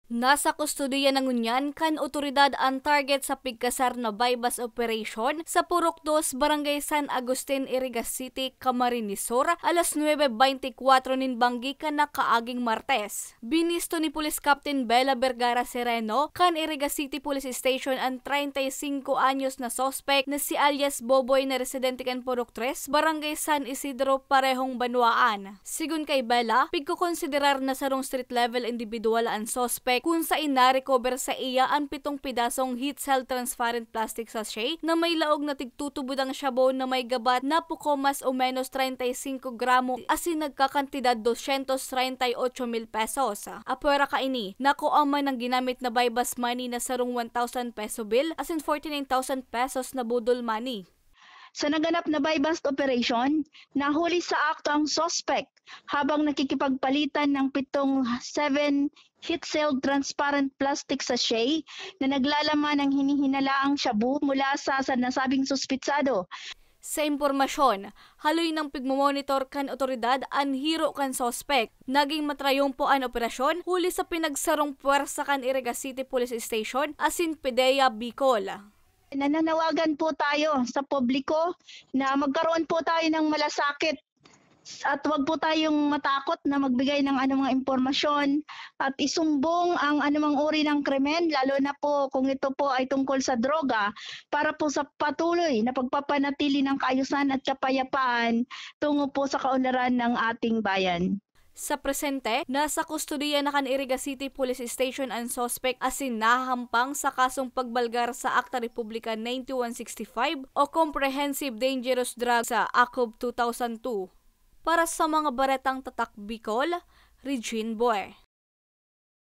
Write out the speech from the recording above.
Nasa kustodiya ng Ngunyan kan otoridad ang target sa pigkasar na bypass operation sa Purok 2, Barangay San Agustin, Irigas City, Camarines Sur, alas 9:24 nin banggi kan na kaaging Martes. Binisto ni Police Captain Bella Vergara Sereno kan Irigas City Police Station ang 35 anyos na suspect na si alias Boboy na residente kan Purok 3, Barangay San Isidro, parehong Banwaan. Sigun kay Bella, pigkukonsiderar na sarong street level individual ang suspect kung sa ina-recover sa iya ang 7 pidasong heat-sealed transparent plastic sachet na may laog na tigtutubudang shabu na may gabat na puko mas o menos 35 gramo asin nagkakantidad 238,000 pesos. Apwera kaini, nakuaman ng ginamit na bypass money na sarong 1,000 peso bill asin 49,000 pesos na budol money. Sa naganap na buy-bust operation, nahuli sa akto ang suspect habang nakikipagpalitan ng 7 heat-sealed transparent plastic sachet na naglalaman ng hinihinalaang shabu mula sa nasabing suspitsado. Sa impormasyon, haloy ng pigmomonitor kan otoridad ang hiro kan suspect. Naging matrayumpo ang operasyon huli sa pinagsarong puwersa kan Irigas City Police Station asin PDEA Bicol. Nananawagan po tayo sa publiko na magkaroon po tayo ng malasakit at huwag po tayong matakot na magbigay ng anumang impormasyon at isumbong ang anumang uri ng krimen, lalo na po kung ito po ay tungkol sa droga, para po sa patuloy na pagpapanatili ng kaayusan at kapayapaan tungo po sa kaunlaran ng ating bayan. Sa presente, nasa kustodiya na kan Irigas City Police Station ang suspect asin nahahampang sa kasong pagbalgar sa Akta Republika 9165 o Comprehensive Dangerous Drugs sa ACOB 2002. Para sa mga baretang tatak Bicol, Regine Boy.